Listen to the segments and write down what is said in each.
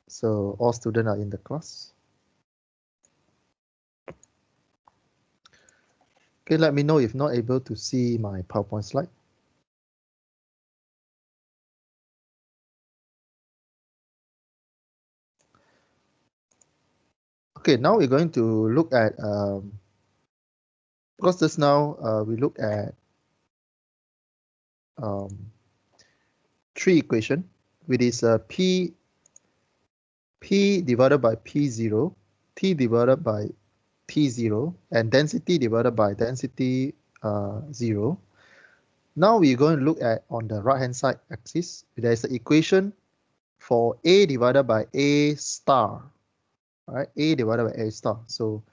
So all students are in the class. Okay, let me know if not able to see my PowerPoint slide. Okay, now we're going to look at, because just now we look at three equation, which is P divided by P0, T divided by T0, and density divided by density 0. Now we're going to look at on the right hand side axis, there's an equation for A divided by A star, right? A divided by A star. So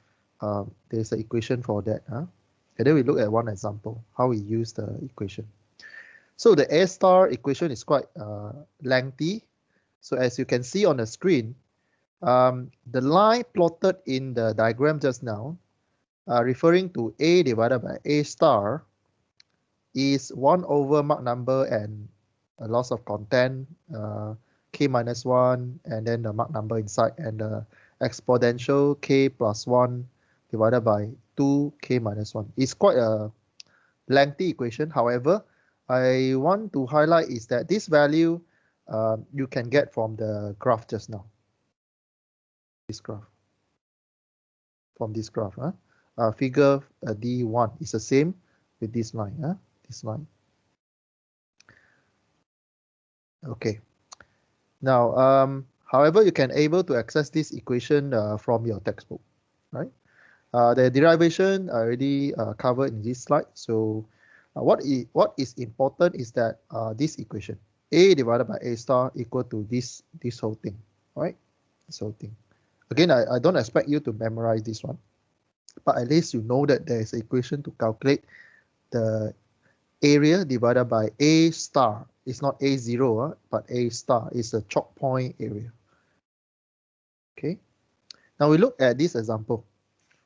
there's an equation for that. And then we look at one example, how we use the equation. So the A star equation is quite lengthy. So as you can see on the screen, the line plotted in the diagram just now, referring to A divided by A star, is 1 over Mach number and a loss of content, k minus 1, and then the Mach number inside, and the exponential k plus 1 divided by 2k minus 1. It's quite a lengthy equation. However, I want to highlight is that this value you can get from the graph just now. This graph. From this graph. Figure D1 is the same with this line. This line. Okay. Now, however, you can able to access this equation from your textbook, right? The derivation already covered in this slide. So what is important is that this equation, A divided by A star equal to this whole thing, right? This whole thing. Again, I don't expect you to memorize this one, but at least you know that there is an equation to calculate the area divided by A star. It's not A0, but A star is the choke point area. Okay. Now we look at this example,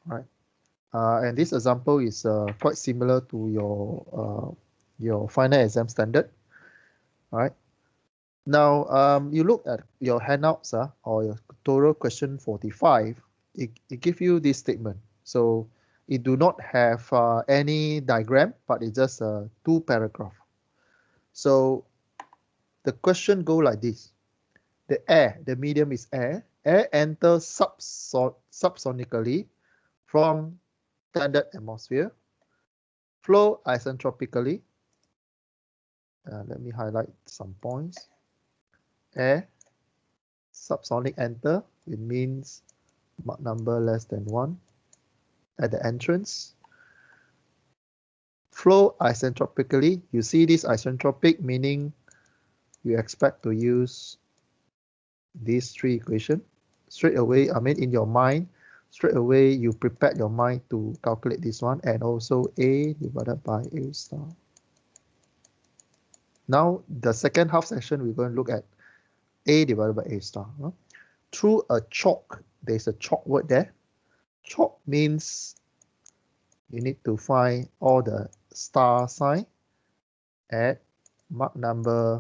right? And this example is quite similar to your final exam standard, right? Now you look at your handouts or your tutorial question 45. It gives you this statement. So it do not have any diagram, but it's just two paragraph. So the question go like this. The air, the medium is air. Air enters subsonically from standard atmosphere, flow isentropically. Let me highlight some points. Air, subsonic enter, it means Mach number less than 1 at the entrance. Flow isentropically, you see this isentropic meaning you expect to use these three equations. Straight away, I mean in your mind, straight away you prepare your mind to calculate this one, and also A divided by A star. Now the second half section we're going to look at A divided by A star. Through a choke, there's a choke word there. Choke means you need to find all the star sign at Mach number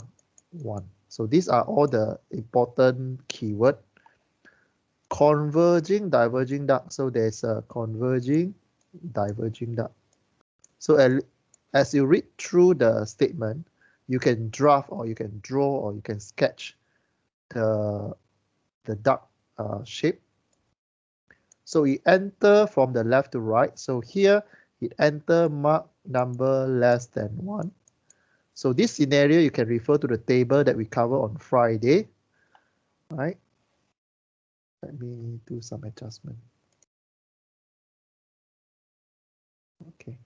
1. So these are all the important keyword. Converging, diverging duct. So there's a converging, diverging duct. So as you read through the statement, you can draft or you can draw or you can sketch the duct shape. So it enter from the left to right. So here it enter Mach number less than 1. So this scenario you can refer to the table that we cover on Friday. Right? Let me do some adjustment. Okay.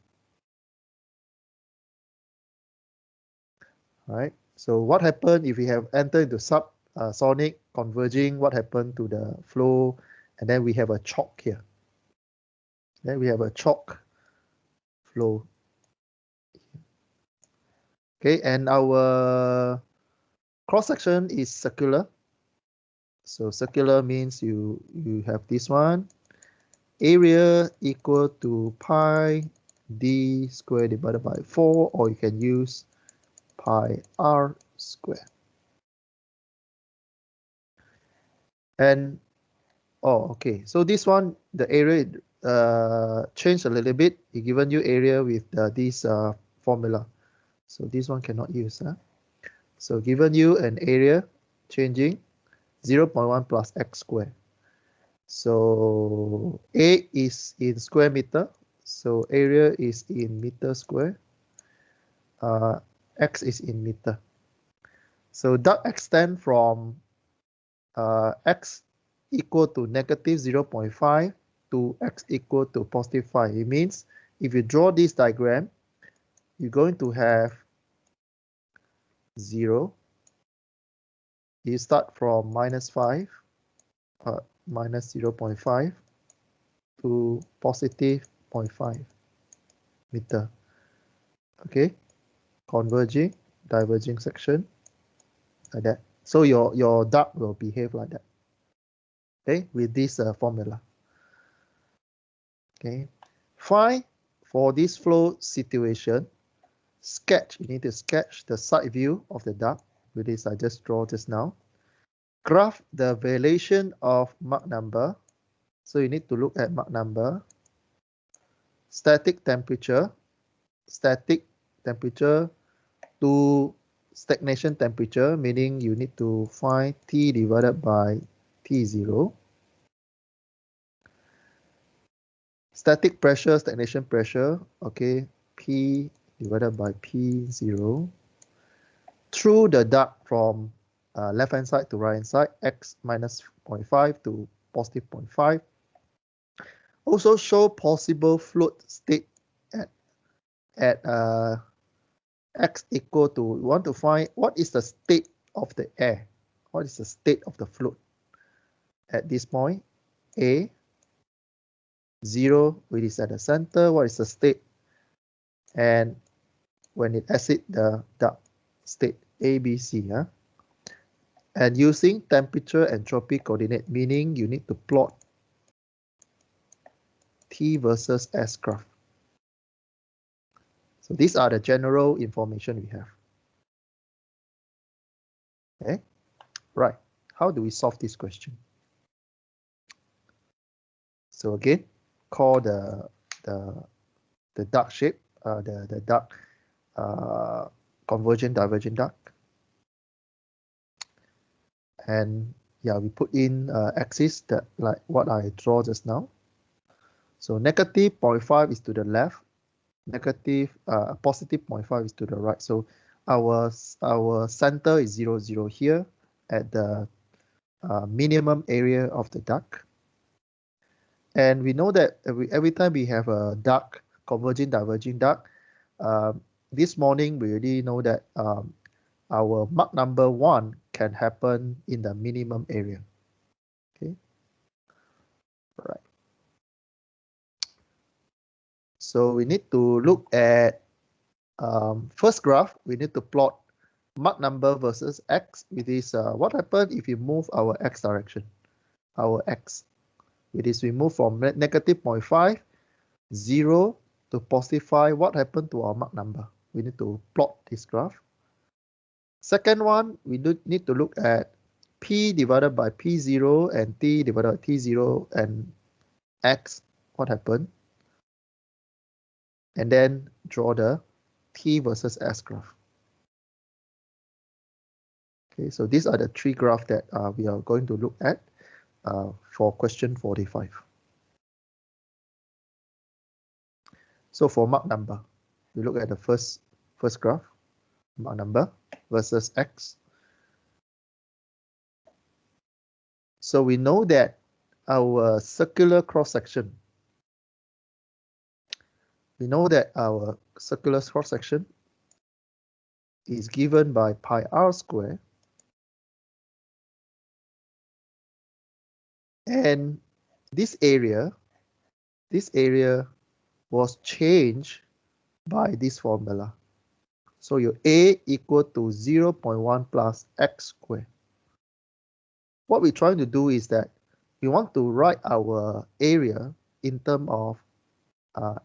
All right. So what happened if we have entered into subsonic converging? What happened to the flow? And then we have a choke here. Then we have a choke flow. Okay, and our cross section is circular. So circular means you have this one. Area equal to pi d squared divided by 4, or you can use pi r squared. And okay, so this one, the area changed a little bit. It given you area with this formula. So this one cannot use. So given you an area changing 0.1 plus x squared. So A is in square meter. So area is in meter square. X is in meter. So duct extend from x equal to negative 0.5 to x equal to positive 5. It means if you draw this diagram, you're going to have 0. You start from minus 5, minus 0.5 to positive 0.5 meter. Okay, converging, diverging section, like that. So your duct will behave like that. Okay, with this formula. Okay, find for this flow situation, sketch, you need to sketch the side view of the duct, with this I just draw just now. Graph the variation of Mach number. So you need to look at Mach number. Static temperature to stagnation temperature, meaning you need to find T divided by T0. Static pressure, stagnation pressure, okay, P divided by P0. Through the duct from left hand side to right hand side, x minus 0.5 to positive 0.5. Also show possible fluid state at x equal to, we want to find what is the state of the air, what is the state of the fluid at this point. A, 0, which is at the center, what is the state? And when it exit the duct, state A, B, C. And using temperature entropy coordinate, meaning you need to plot T versus S graph. So these are the general information we have. Okay, right. How do we solve this question? So again, call the duct shape, the duct convergent divergent duct. And yeah, we put in axis that like what I draw just now. So negative 0.5 is to the left, positive 0.5 is to the right. So our center is 0, 0 here at the minimum area of the duct. And we know that every time we have a duct, converging, diverging duct, this morning we already know that our Mach number 1 can happen in the minimum area. Okay, all right. So we need to look at first graph. We need to plot Mach number versus x with this. What happens if you move our x direction? Our x. With this, we move from negative 0.5, 0 to positive 5. What happened to our Mach number? We need to plot this graph. Second one, we need to look at P divided by P0 and T divided by T0 and X. What happened? And then draw the T versus S graph. Okay, so these are the three graphs that we are going to look at for question 45. So for Mach number, we look at the first graph, Mach number versus X. So we know that our circular cross-section, is given by pi r square, and this area was changed by this formula. So your A equal to 0.1 plus x squared. What we're trying to do is that we want to write our area in terms of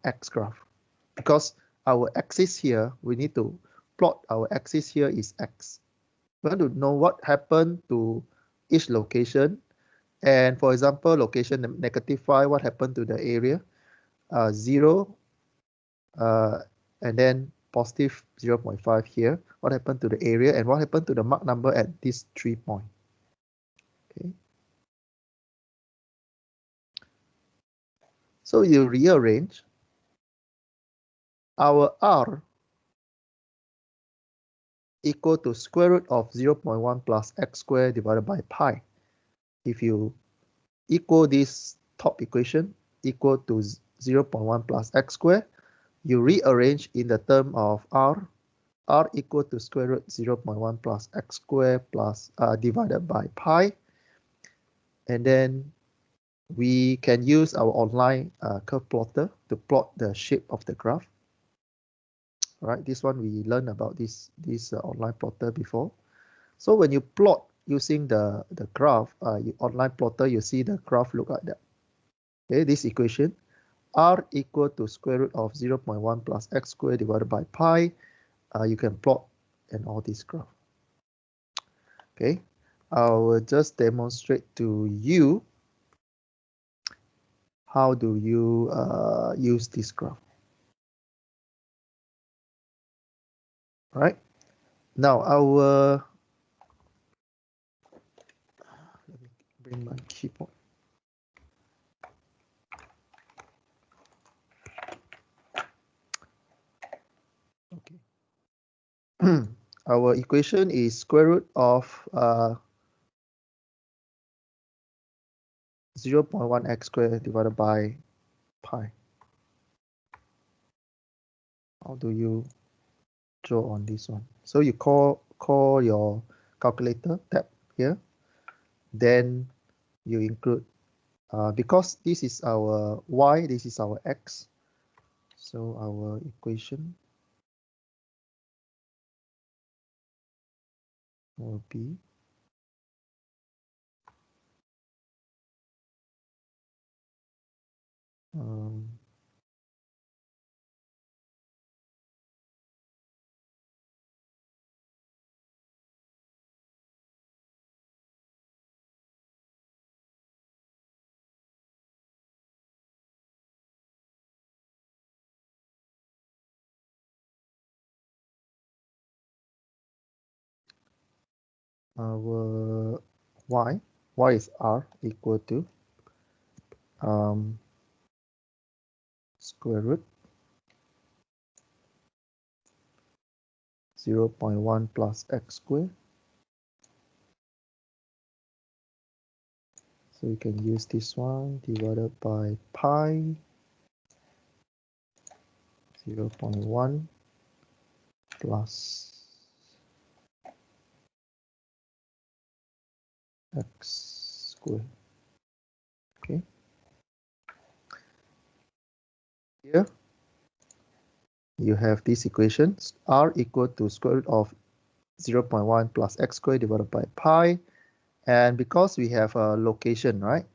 x graph, because our axis here, we need to plot our axis here is x. We want to know what happened to each location And for example, location -5, what happened to the area? 0, and then positive 0.5 here. What happened to the area, and what happened to the Mach number at this 3 point? Okay. So you rearrange our R equal to square root of 0.1 plus x squared divided by pi. If you equal this top equation equal to 0.1 plus x squared, you rearrange in the term of R equal to square root 0.1 plus x squared plus divided by pi. And then we can use our online curve plotter to plot the shape of the graph. All right, this one we learned about this online plotter before. So when you plot using the graph, online plotter, you see the graph look like that. Okay, this equation, R equal to square root of 0.1 plus x squared divided by pi. You can plot in all this graph. Okay, I will just demonstrate to you how do you use this graph. All right, now I will let me bring my keyboard. Okay. Our equation is square root of 0.1 x squared divided by pi. How do you draw on this one? So you call your calculator tab here, then you include because this is our y, this is our x, so our equation will be our y is r equal to square root 0.1 plus x squared. So you can use this one divided by pi 0.1 plus x squared. Okay. Here you have this equation, r equal to square root of 0.1 plus x squared divided by pi. And because we have a location, right?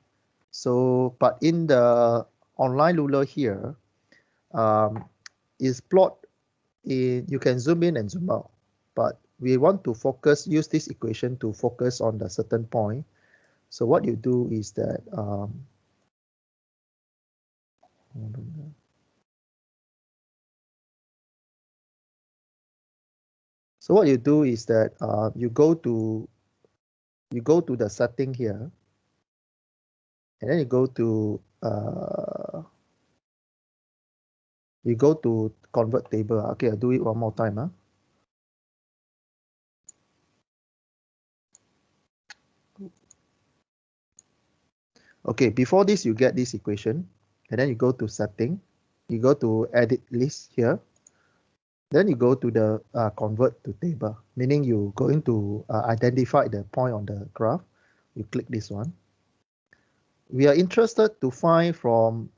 So, but in the online ruler here, is plot in, you can zoom in and zoom out, but we want to focus, use this equation to focus on the certain point. So what you do is that, so what you do is that you go to the setting here, and then you go to convert table. Okay, I'll do it one more time. Okay, before this, you get this equation, and then you go to setting, you go to edit list here, then you go to the convert to table, meaning you going to identify the point on the graph. You click this one. We are interested to find from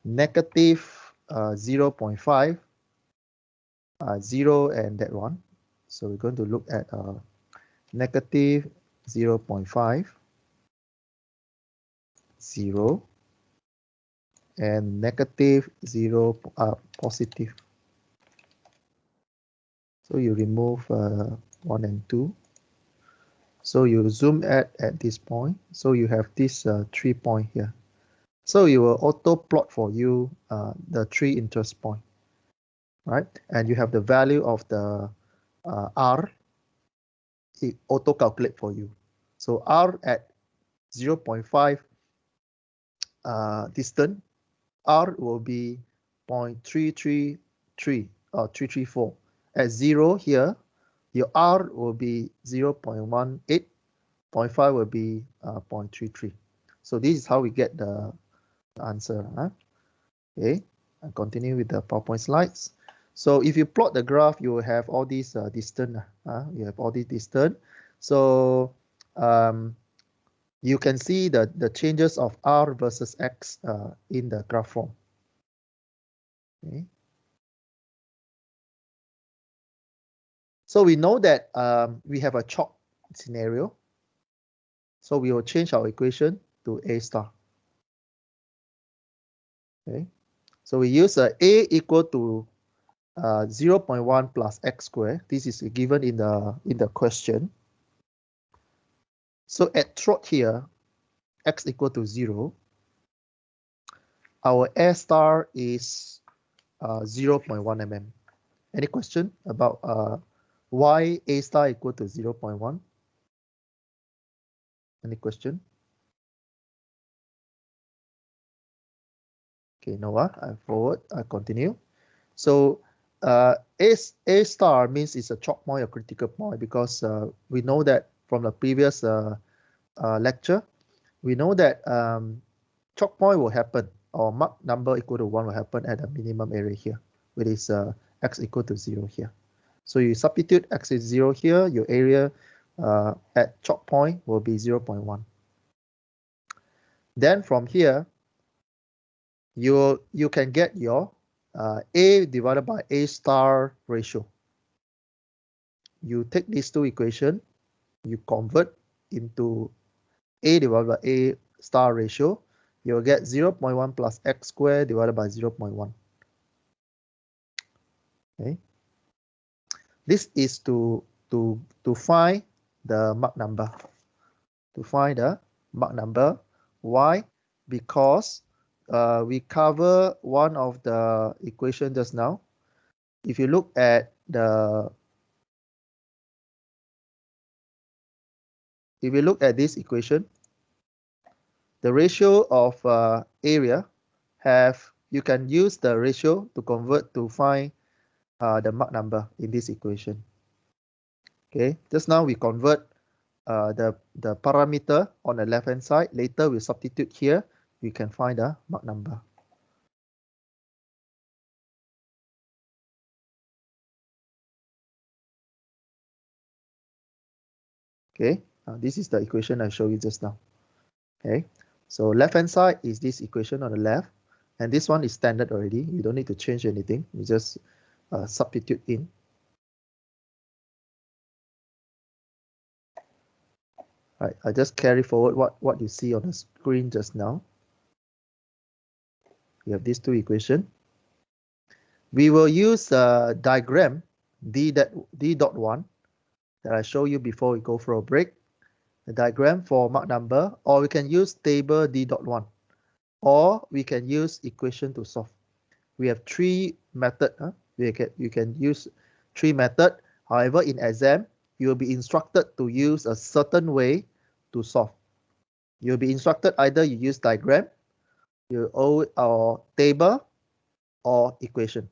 negative 0.5, 0 and that one. So we're going to look at negative 0.5, 0, and negative 0, positive. So you remove 1 and 2. So you zoom at this point. So you have this 3 point here. So it will auto plot for you the 3 interest point, right? And you have the value of the R, it auto calculate for you. So R at 0.5 distant, R will be 0.333 or 334. At 0 here, your R will be 0.18, 0.5 will be 0.33. So this is how we get the answer. Okay, I continue with the PowerPoint slides. So if you plot the graph, you will have all these distance. You have all these distance. So you can see the changes of R versus X in the graph form. Okay. So we know that we have a chalk scenario. So we will change our equation to A star. Okay. So we use A equal to 0.1 plus x squared. This is given in the question. So at trot here, x equal to 0. Our A star is 0.1 mm. Any question about why A star equal to 0.1? Any question? Okay, Noah, I forward, I continue. So A star means it's a choke point or critical point because we know that from the previous lecture, we know that choke point will happen or Mach number equal to 1 will happen at the minimum area here, which is x equal to 0 here. So you substitute x is 0 here, your area at choke point will be 0.1. Then from here, you can get your A divided by A star ratio. You take these two equations, you convert into A divided by A star ratio, you'll get 0.1 plus x squared divided by 0.1. Okay. This is to find the Mach number. To find the Mach number. Why? Because we cover one of the equation just now. If you look at this equation, the ratio of area you can use the ratio to convert to find the Mach number in this equation. Okay, just now we convert the parameter on the left hand side. Later we substitute here, we can find the Mach number. Okay, this is the equation I showed you just now. Okay, so left hand side is this equation on the left, and this one is standard already. You don't need to change anything. You just substitute in. Right, I just carry forward what you see on the screen just now. You have these two equations. We will use a diagram D.1 that I showed you before we go for a break. The diagram for Mach number, or we can use table D.1, or we can use equation to solve. We have three methods. You can use three methods. However, in exam, you will be instructed to use a certain way to solve. You'll be instructed either you use diagram, or table, or equation.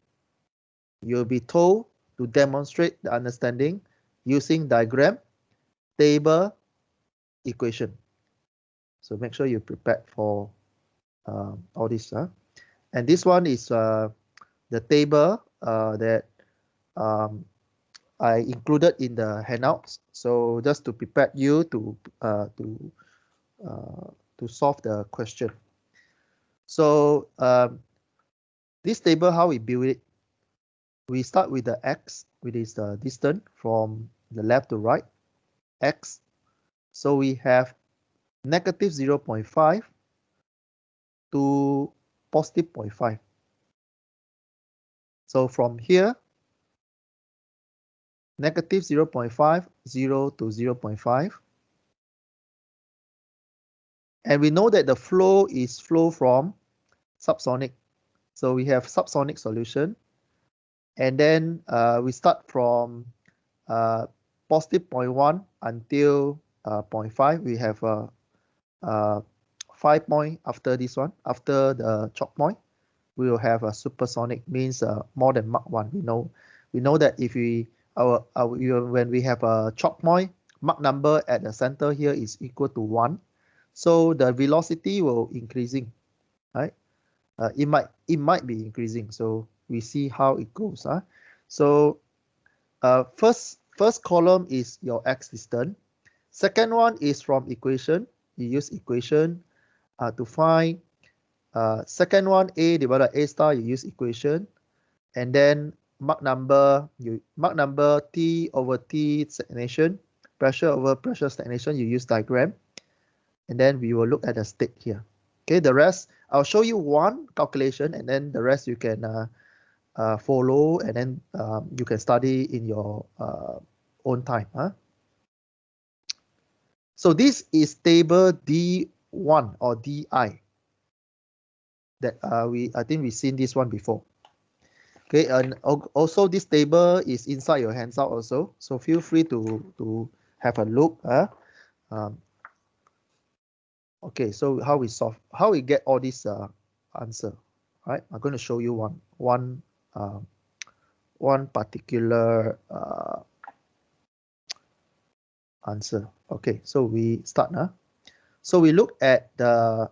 You'll be told to demonstrate the understanding using diagram, table, equation. So make sure you're prepared for all this. And this one is the table that I included in the handouts. So just to prepare you to solve the question. So this table, how we build it? We start with the x, which is the distance from the left to right, x. So we have negative 0.5 to positive 0.5. So from here, negative 0.5, 0 to 0.5. And we know that the flow is flow from subsonic. So we have subsonic solution. And then we start from positive 0.1 until 0.5. We have a 5 point after this one. After the choke point, we will have a supersonic, means more than Mach 1. We know that if when we have a choke point, Mach number at the center here is equal to 1. So the velocity will increasing, right? It might be increasing. So we see how it goes. So first column is your x distance. Second one is from equation. You use equation to find second one, a divided by a star, you use equation. And then Mach number T over T stagnation, pressure over pressure stagnation, you use diagram. And then we will look at the state here. Okay, the rest, I'll show you one calculation, and then the rest you can follow, and then you can study in your own time. So this is table D1 or DI that I think we've seen this one before. Okay, and also this table is inside your handout also, so feel free to have a look. Okay, so how we get all this answer, right? I'm going to show you one particular answer. Okay, so we start now. So we look at the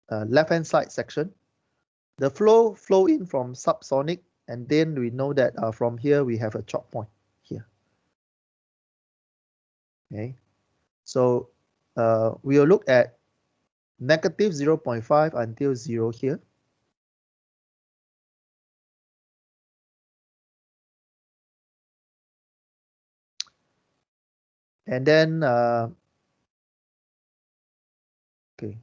left-hand side section. The flow in from subsonic, and then we know that from here we have a choke point here. Okay, so we will look at negative 0.5 until 0 here. And then, okay.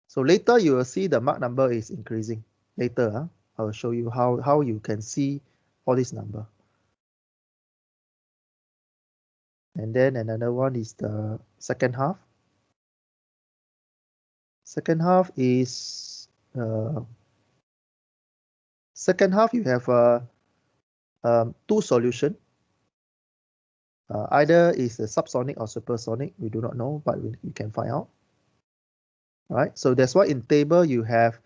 So later you will see the Mach number is increasing. Later, I will show you how you can see all this number. And then another one is the second half. Second half is second half you have two solution. Either is a subsonic or supersonic. We do not know, but we can find out. All right, so that's why in table you have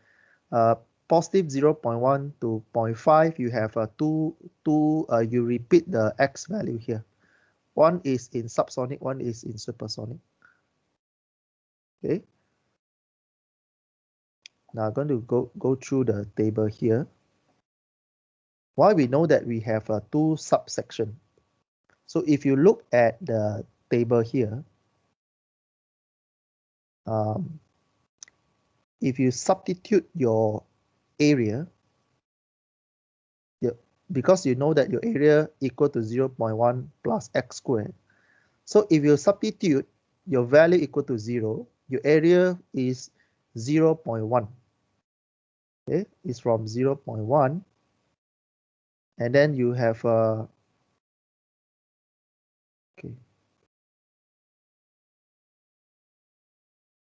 positive 0.1 to 0.5. You have you repeat the x value here. One is in subsonic, one is in supersonic. Okay. Now I'm going to go through the table here. Why we know that we have two subsection. So if you look at the table here, if you substitute your area, because you know that your area equal to 0.1 plus x squared. So if you substitute your value equal to 0, your area is 0.1. Okay, it's from 0.1, and then you have okay.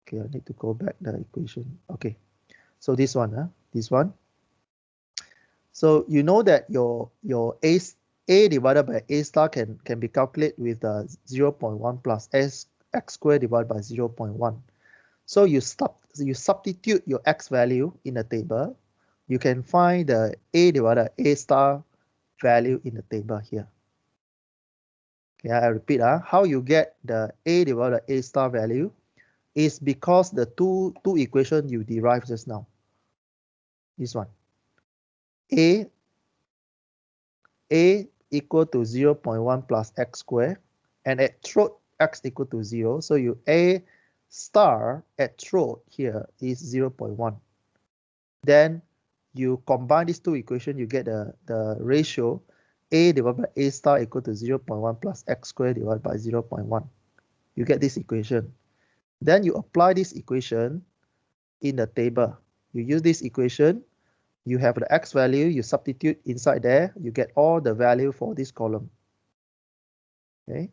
Okay, I need to go back the equation. Okay, so this one, this one. So you know that your a divided by a star can be calculated with 0.1 plus x squared divided by 0.1. So you substitute your x value in the table. You can find the a divided by a star value in the table here. Okay, I repeat, how you get the a divided by a star value is because the two equation you derived just now. This one. A equal to 0.1 plus x squared, and at throat x equal to 0. So you a star at throat here is 0.1. Then you combine these two equations, you get the ratio a divided by a star equal to 0.1 plus x squared divided by 0.1. You get this equation. Then you apply this equation in the table. You use this equation, you have the x value, you substitute inside there, you get all the value for this column. Okay.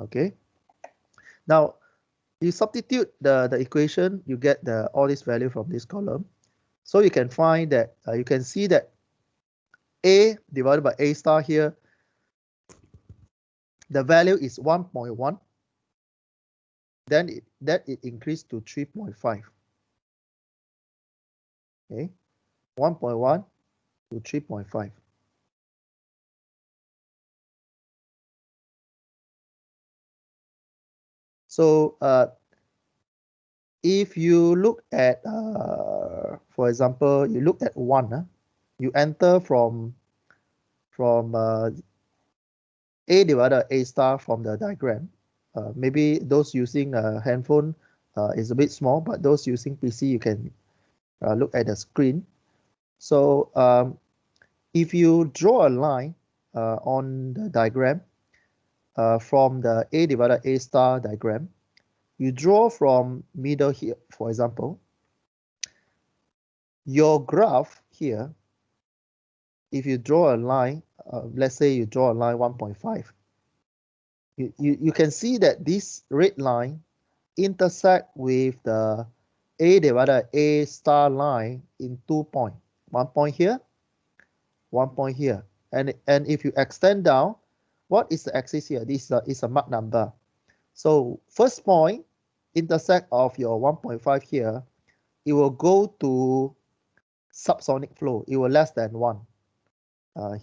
Okay. Now you substitute the equation, you get all this value from this column. So you can find that you can see that A divided by A star here, the value is 1.1. Then it increased to 3.5. Okay, 1.1 to 3.5. So if you look at, for example, you look at 1, you enter from A divided by A star from the diagram. Maybe those using a handphone is a bit small, but those using PC, you can look at the screen. So if you draw a line on the diagram from the A divided by A star diagram, you draw from middle here, for example. Your graph here, if you draw a line, let's say you draw a line 1.5, you can see that this red line intersect with the A divided by A star line in 2 points. 1 point here, 1 point here. And if you extend down, what is the axis here? This is a Mach number. So first point, intersect of your 1.5 here, it will go to subsonic flow. It will less than 1.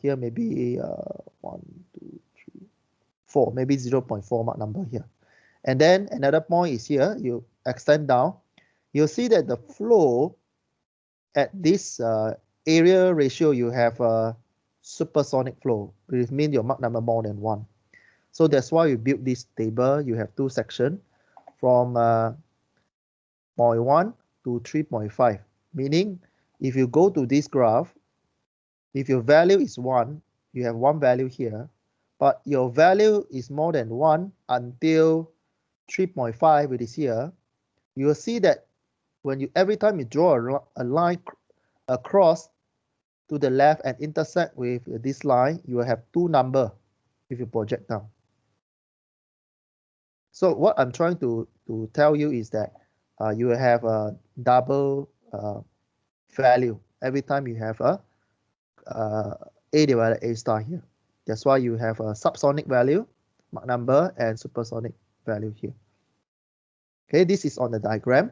Here maybe 1, 2, 3, 4, maybe 0.4 Mach number here. And then another point is here, you extend down, you'll see that the flow at this area ratio, you have a supersonic flow, which means your Mach number more than 1. So that's why we built this table. You have 2 sections from 0.1 to 3.5, meaning if you go to this graph, if your value is 1, you have 1 value here, but your value is more than 1 until 3.5, which is here, you will see that when every time you draw a line across to the left and intersect with this line, you will have 2 numbers if you project down. So what I'm trying to tell you is that you will have a double value every time you have a A divided A star here. That's why you have a subsonic value, Mach number, and supersonic value here. Okay, this is on the diagram.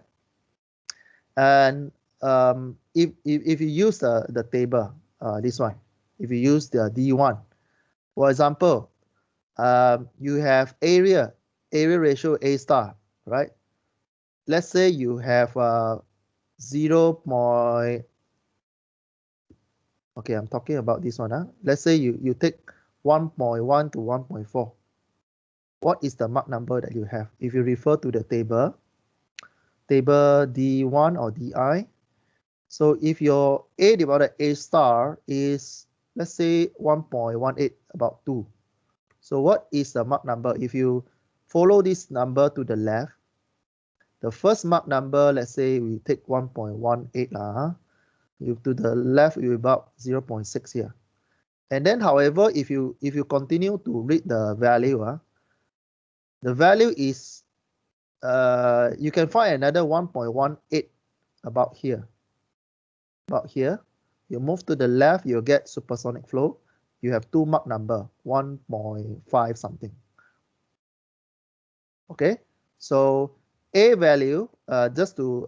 And if you use the table, this one, if you use the D1, for example, you have area ratio A star, right? Let's say you have 0. Okay, I'm talking about this one. Let's say you take 1.1 to 1.4. What is the Mach number that you have? If you refer to the table D1 or DI, so if your A divided A star is, let's say 1.18, about 2. So what is the Mach number? If you follow this number to the left, the first Mach number, let's say we take 1.18 to the left, you about 0.6 here. And then, however, if you continue to read the value, the value is you can find another 1.18 about here. About here, you move to the left, you'll get supersonic flow. You have 2 Mach number, 1.5 something. Okay, so A value, just to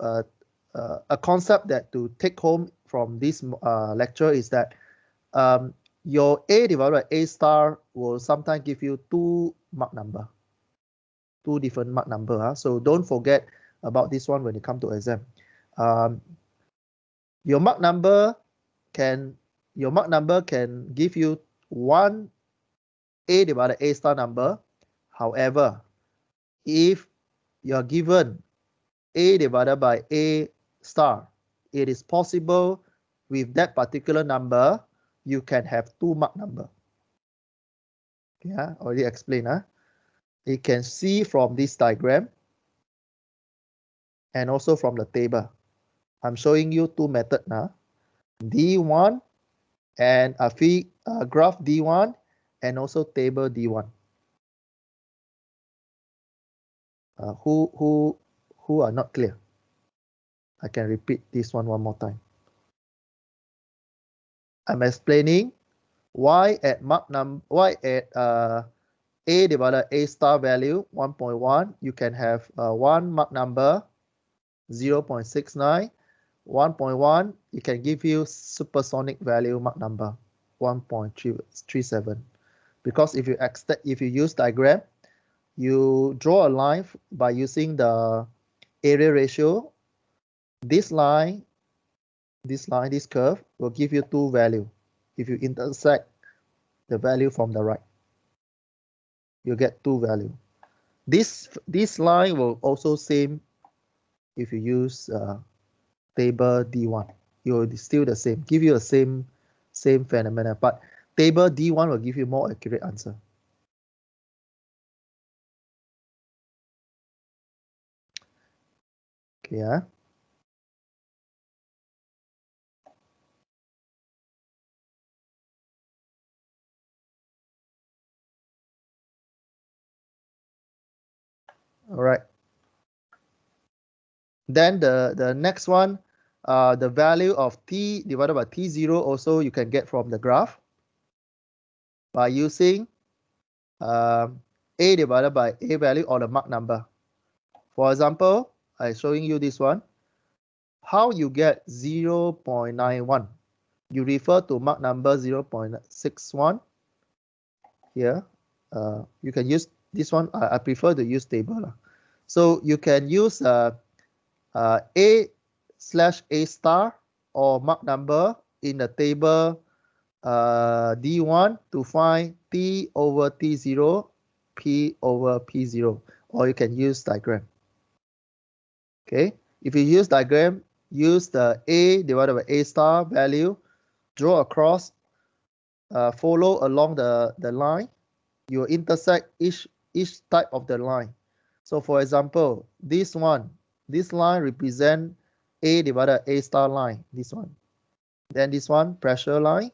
a concept that to take home from this lecture is that your A divided by A star will sometimes give you 2 Mach number, 2 different Mach number. So don't forget about this one when you come to exam. Your Mach number can give you 1 A divided by A star number. However, if you are given A divided by A star, it is possible with that particular number, you can have 2 Mach number. Yeah, already explained. You can see from this diagram and also from the table. I'm showing you 2 methods now. D1 and a graph D1 and also table D1. Who are not clear? I can repeat this one more time. I'm explaining y at a divided a star value 1.1, you can have one Mach number 0.69, 1.1, it can give you supersonic value Mach number 1.37. Because if you use diagram, you draw a line by using the area ratio. This curve will give you two value. If you intersect the value from the right, you get two value. This line will also same if you use table D1. You'll still the same, give you the same phenomena, but table D1 will give you more accurate answer. Okay, all right. Then the next one, the value of t divided by t0 also you can get from the graph by using a divided by a value or the Mach number. For example, I'm showing you this one. How you get 0.91? You refer to Mach number 0.61 here. You can use this one. I prefer to use table. So you can use A/A star or Mach number in the table D1 to find T over T0, P over P0, or you can use diagram. Okay, if you use diagram, use the A divided by A star value, draw across, follow along the line, you intersect each type of the line. So for example, this line represent A divided by A star line, this one. Then this one, pressure line,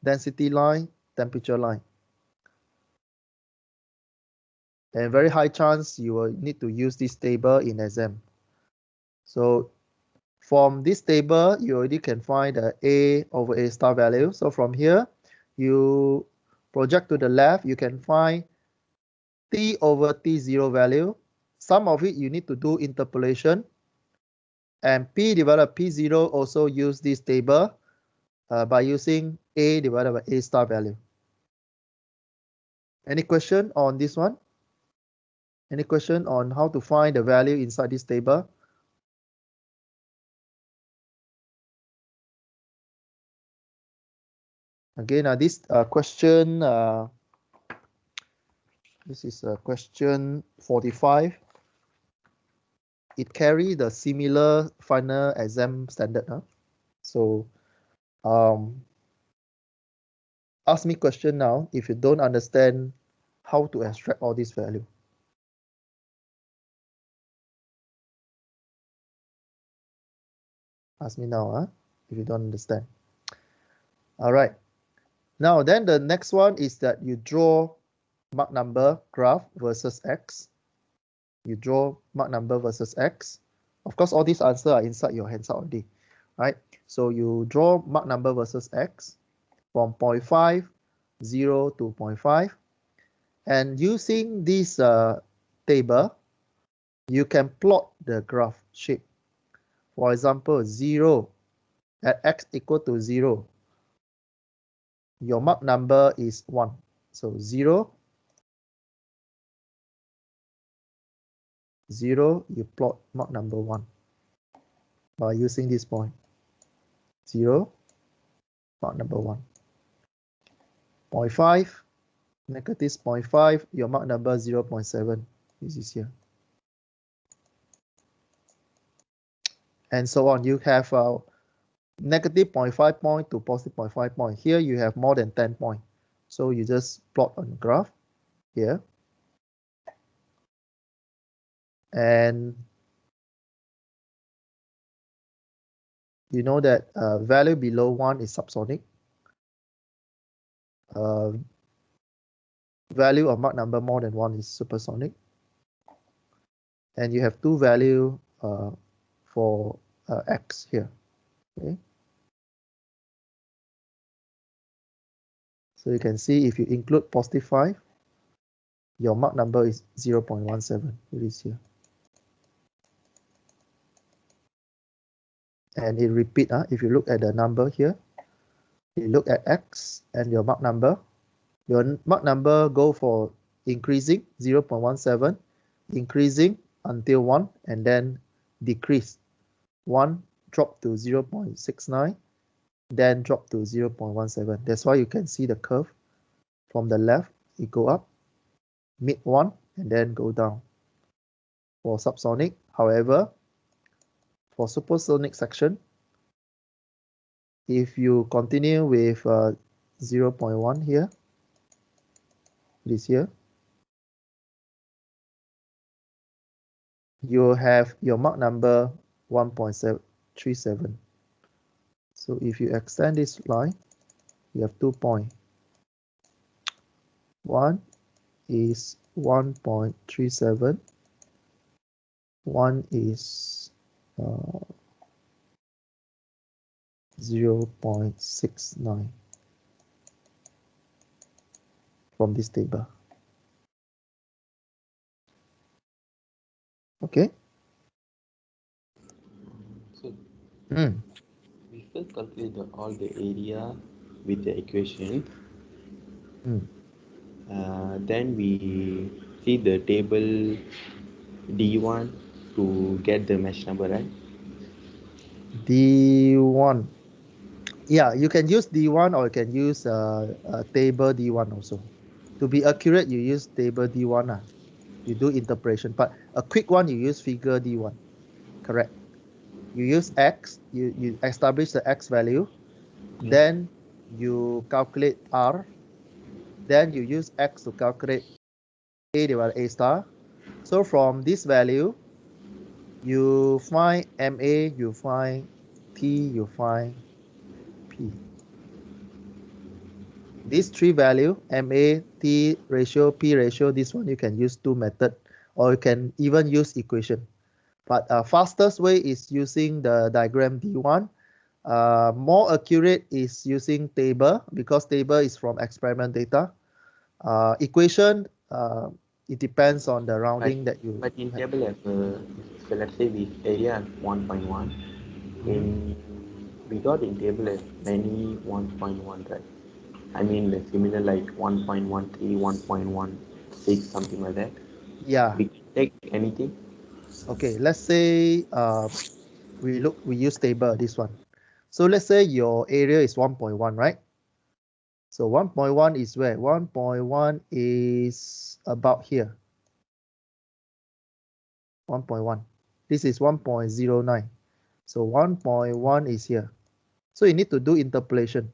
density line, temperature line. And very high chance you will need to use this table in exam. So from this table, you already can find the A over A star value. So from here, you project to the left, you can find T over T0 value. Some of it you need to do interpolation. And P divided by P0 also use this table by using A divided by A star value. Any question on this one? Any question on how to find the value inside this table? Again, this question, this is question 45. It carry the similar final exam standard. So ask me question now if you don't understand how to extract all this value. Ask me now if you don't understand. All right. Now then the next one is that you draw Mach number graph versus X. You draw Mach number versus X. Of course, all these answers are inside your hands already, right? So you draw Mach number versus X from 0.5, 0 to 0.5. And using this table, you can plot the graph shape. For example, 0 at X equal to 0. Your Mach number is 1. So 0, 0, you plot Mach number 1 by using this point. 0, Mach number 1. 0.5, negative 0.5, your Mach number 0.7. This is here. And so on. You have negative 0.5 point to positive 0.5 point. Here you have more than 10 points. So you just plot on the graph here. And you know that value below 1 is subsonic. Value of Mach number more than 1 is supersonic. and you have two value for x here. Okay. So you can see if you include positive 5, your Mach number is 0.17. It is here. And it repeat. If you look at the number here, you look at x and your Mach number. Your Mach number go for increasing 0.17, increasing until 1, and then decrease. 1 drop to 0.69, then drop to 0.17. That's why you can see the curve from the left. It go up, mid 1, and then go down for subsonic. However, for supersonic section, if you continue with 0.1 here, this here, you have your Mach number 1.37. So if you extend this line, you have 2 points. One is 1.37. One is 0.69 from this table. Okay. So we first calculate all the area with the equation. Then we see the table D1 to get the mesh number, right? D1. Yeah, you can use D1 or you can use table D1 also. To be accurate, you use table D1. You do interpolation, but a quick one, you use figure D1. Correct. You use X, you establish the X value, then you calculate R, then you use X to calculate A divided A star. So from this value, you find MA, you find T, you find P. These three value, MA, T ratio, P ratio, this one you can use two method, or you can even use equation. But fastest way is using the diagram D1. More accurate is using table, because table is from experiment data. Equation, it depends on the rounding that you But in have. table have, so let's say we area 1.1, in we got in table as many 1.1, right? I mean like similar like 1.13, 1.16, something like that. Yeah. We can take anything. Okay. Let's say we use table, this one. So let's say your area is 1.1, right? So 1.1 is where? 1.1 is about here. 1.1. This is 1.09. So 1.1 is here. So you need to do interpolation.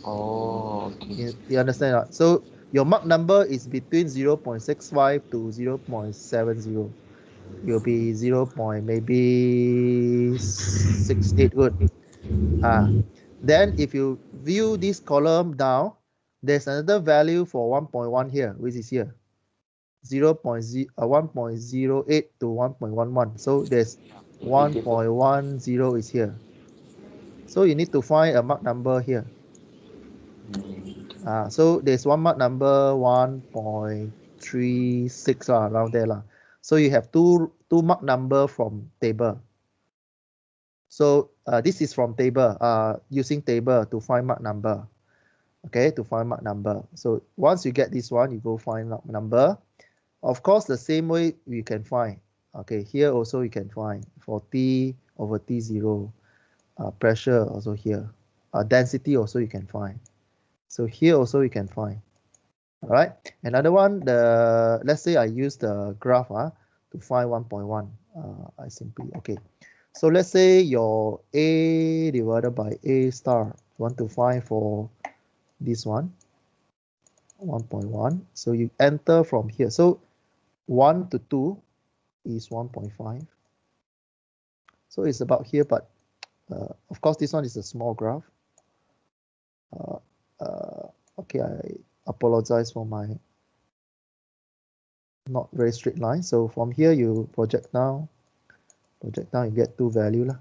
Oh, okay. You understand that? So your Mach number is between 0.65 to 0.70. It will be 0. Maybe 68 good. Then if you view this column down, there's another value for 1.1 here, which is here. 1.08 to 1.11. So there's 1.10 is here. So you need to find a Mach number here. So there's one Mach number 1.36 around there. So you have two Mach number from table. So this is from table, using table to find Mach number. Okay, to find Mach number. So once you get this one, you go find Mach number. Of course, the same way you can find. Okay, here also you can find for T over T0. Pressure also here. Density also you can find. So here also you can find. All right. Another one, let's say I use the graph to find 1.1. I simply, okay. So let's say your A divided by A star, you want to find for this one, 1.1. So you enter from here. So 1 to 2 is 1.5. So it's about here, but of course this one is a small graph. Okay, I apologize for my not very straight line. So from here you project down, you get two value lah.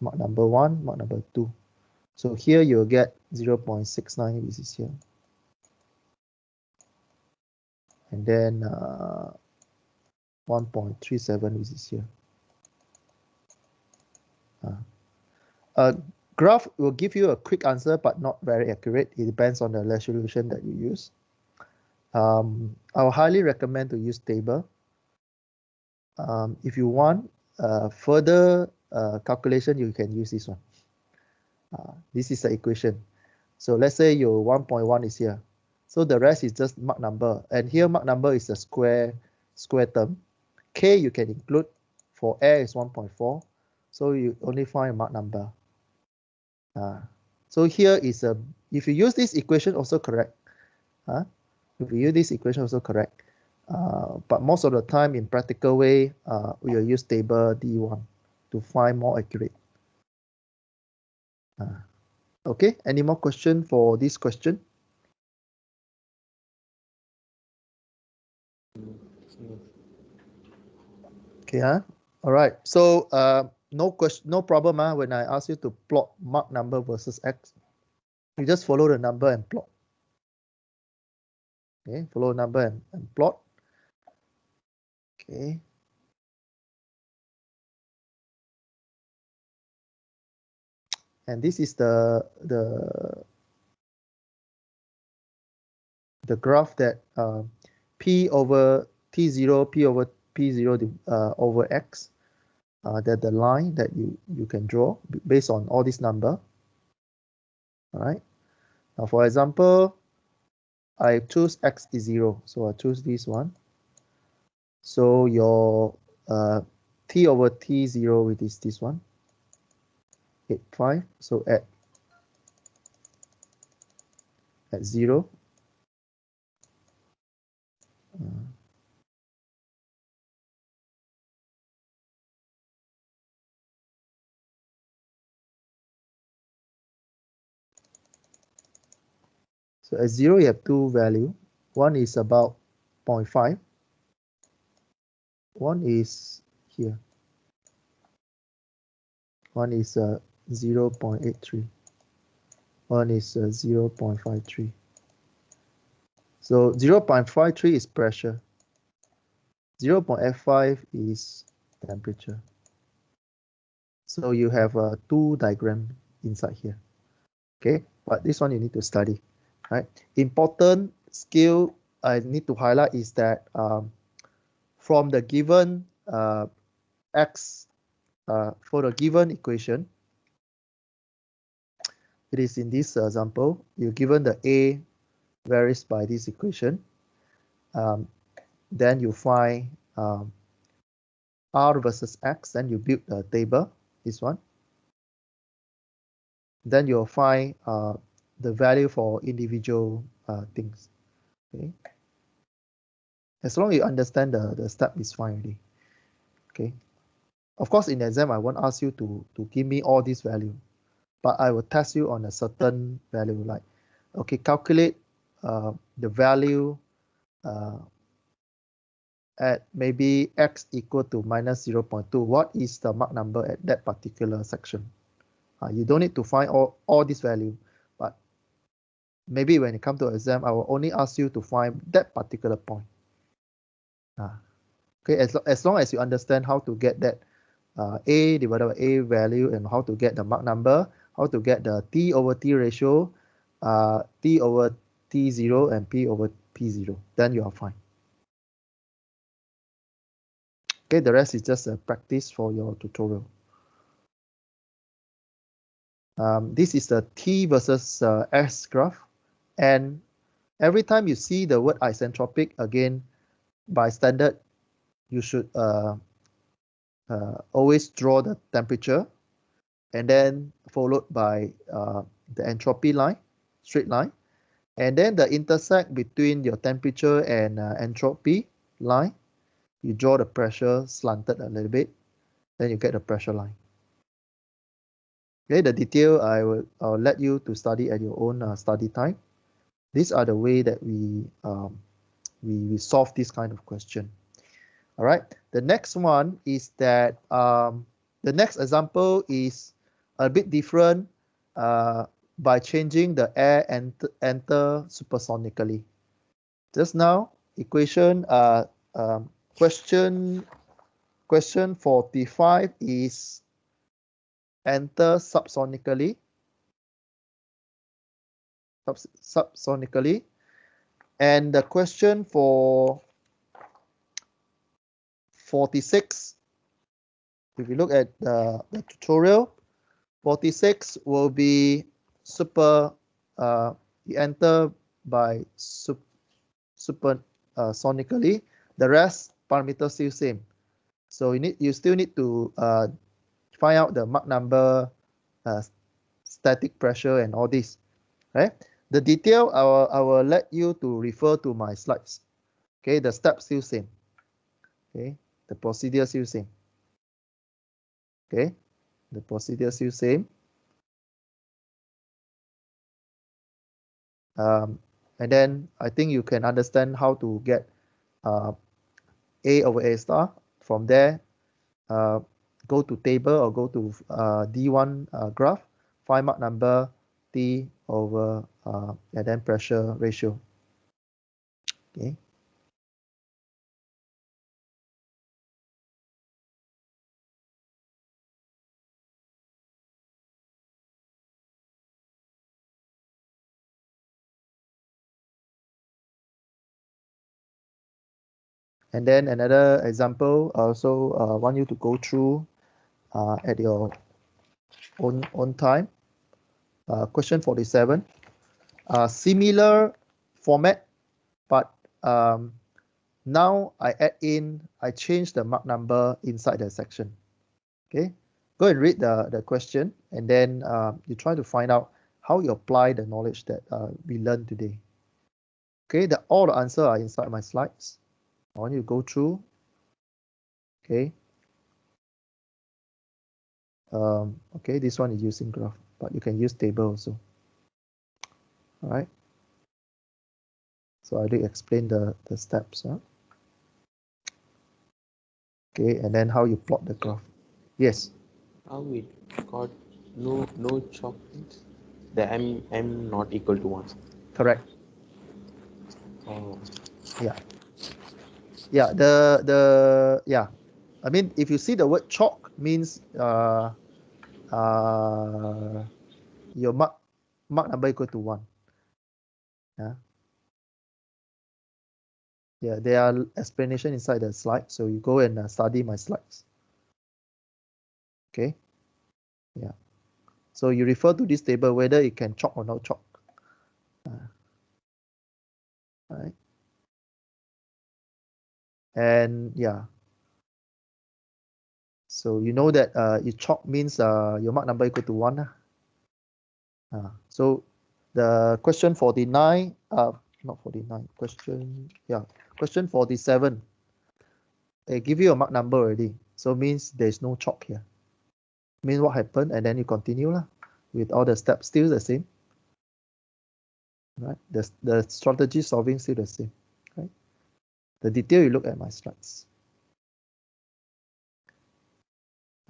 Mark number 1, mark number 2. So here you'll get 0.69, which is here. And then 1.37, which is here. A graph will give you a quick answer, but not very accurate. It depends on the resolution that you use. I would highly recommend to use table. If you want further calculation, you can use this one. This is the equation. So let's say your 1.1 is here. So the rest is just Mach number. And here Mach number is a square term. K you can include. For air is 1.4. So you only find Mach number. So here is a, if you use this equation also correct. If you use this equation also correct. But most of the time in practical way, we will use table D1 to find more accurate. Okay, any more question for this question? Okay, all right. So no question, no problem when I ask you to plot Mach number versus X. You just follow the number and plot. Okay, follow number and plot. Okay. And this is the graph that P over T0, P over P0 over X, that the line that you can draw based on all this number. All right. Now, for example, I choose X is 0, so I choose this one. So your T over T0, which is this one, 8.5. So at 0. So at 0, you have two values. One is about 0.5. One is here. One is 0.83. One is 0.53. So 0.53 is pressure. 0.85 is temperature. So you have two diagrams inside here. Okay, but this one you need to study. Right. Important skill I need to highlight is that from the given X, for the given equation, it is in this example, you're given the A varies by this equation. Then you find R versus X, then you build a table, this one. Then you'll find the value for individual things. Okay. As long as you understand the step is fine already. Okay. Of course, in the exam, I won't ask you to give me all these value, but I will test you on a certain value, like, okay, calculate the value at maybe X equal to minus 0.2. What is the Mach number at that particular section? You don't need to find all this value, but maybe when it comes to exam, I will only ask you to find that particular point. Okay, as long as you understand how to get that A divided by A value and how to get the Mach number, how to get the T over T ratio, T over T0 and P over P0, then you are fine. Okay, the rest is just a practice for your tutorial. This is the T versus S graph, and every time you see the word isentropic, again, by standard, you should always draw the temperature and then followed by the entropy line, straight line, and then the intersect between your temperature and entropy line, you draw the pressure slanted a little bit, then you get the pressure line. Okay, the detail I'll let you to study at your own study time. These are the way that we we solve this kind of question. All right. The next one is that the next example is a bit different by changing the air enter supersonically. Just now, equation question 45 is enter subsonically. And the question for 46, if you look at the tutorial, 46 will be you enter by supersonically. The rest parameters still same. So you still need to find out the Mach number, static pressure, and all this, right? The detail I will let you to refer to my slides. Okay, the steps still same. Okay, the procedure still same. Okay, the procedure still same. And then I think you can understand how to get A over A star. From there, go to table or go to D1 graph, find Mach number, T over and then pressure ratio. Okay. And then another example, I also want you to go through at your own time. Question 47. Similar format, but now I change the Mach number inside the section. Okay, go and read the question, and then you try to find out how you apply the knowledge that we learned today. Okay, all the answers are inside my slides. I want you to go through. Okay. Okay, this one is using graph, but you can use table also. All right. So I did explain the steps. Huh? Okay, and then how you plot the graph. Yes. How it got no chalk means the m not equal to 1. Correct. Oh. Yeah. Yeah. Yeah. I mean, if you see the word chalk means your Mach number equal to 1. Yeah. Yeah, there are explanation inside the slide, so you go and study my slides. Okay. Yeah. So you refer to this table whether it can chalk or not chalk. Right. And yeah. So you know that you chalk means your Mach number equal to 1. So the question 49, not 49, question 47. They give you a Mach number already. So means there's no chalk here. Means what happened, and then you continue with all the steps still the same. Right? The strategy solving still the same. Right? The detail you look at my slides.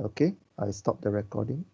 Okay, I stop the recording.